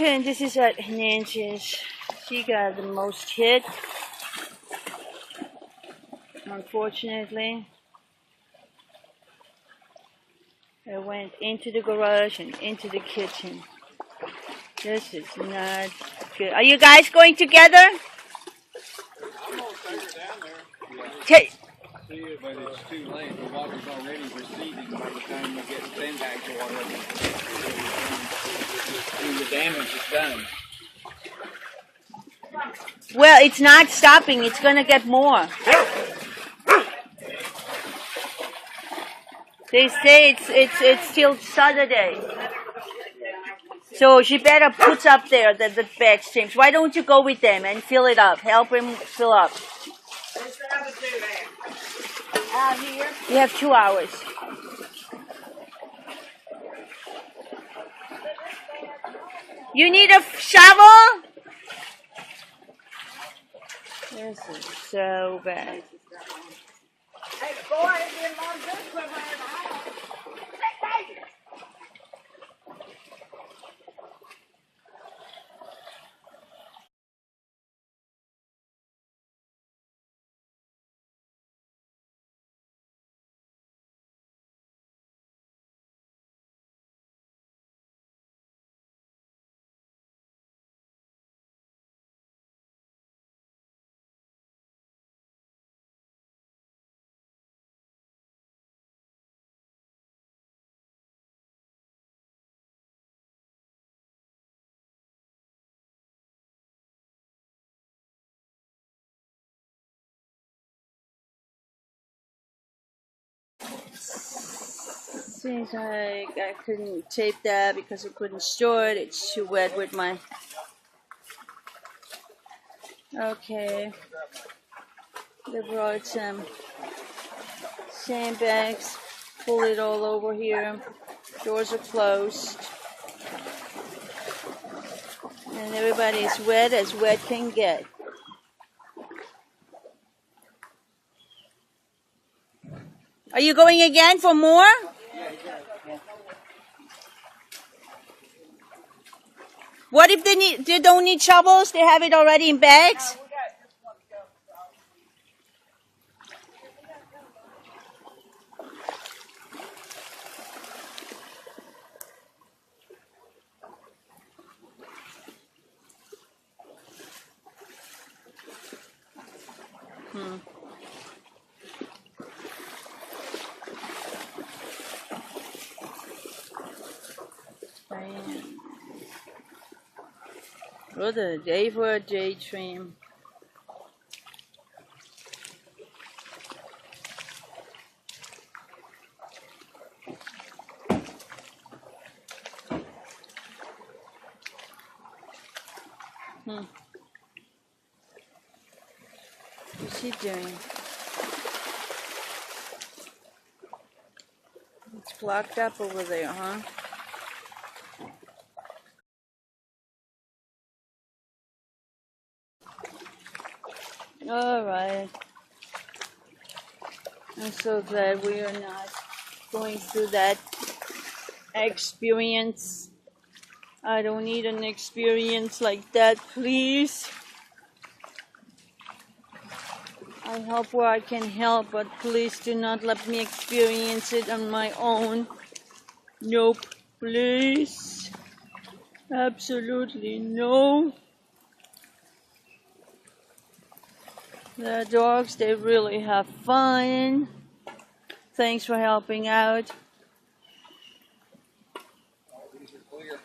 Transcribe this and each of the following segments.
And this is at Nancy's. She got the most hit, unfortunately. I went into the garage and into the kitchen. This is not good. Are you guys going together? I'm gonna take her down there. Okay. See it, but it's too late. The water's already receding by the time we get sandbags or whatever. The damage is done. Well, it's not stopping. It's gonna get more. They say it's till Saturday. So she better put up there the bags change. Why don't you go with them and fill it up? Help him fill up. Here? You have 2 hours. You need a shovel? This is so bad. Hey, boy, it's been long good for my house. Seems like I couldn't tape that because I couldn't store it. It's too wet with my... Okay. They brought some sandbags. Pull it all over here. Doors are closed. And everybody is wet as wet can get. Are you going again for more? What if they don't need shovels? They have it already in bags? What a day for a daydream. What's he doing? It's blocked up over there, huh? All right. I'm so glad we are not going through that experience. I don't need an experience like that, please. I help where I can help, but please do not let me experience it on my own. Nope, please. Absolutely no. The dogs, they really have fun. Thanks for helping out. These are clear.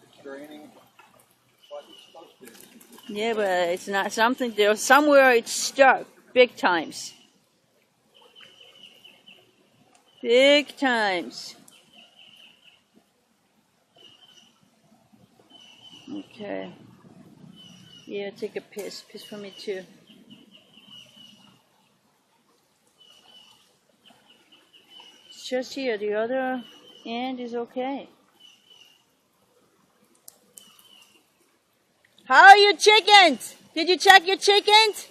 It's draining like it's supposed to. Yeah, but it's not something there. Somewhere it's stuck. Big times. Big times. Okay. Yeah, take a piss. Piss for me too. It's just here. The other end is okay. How are your chickens? Did you check your chickens?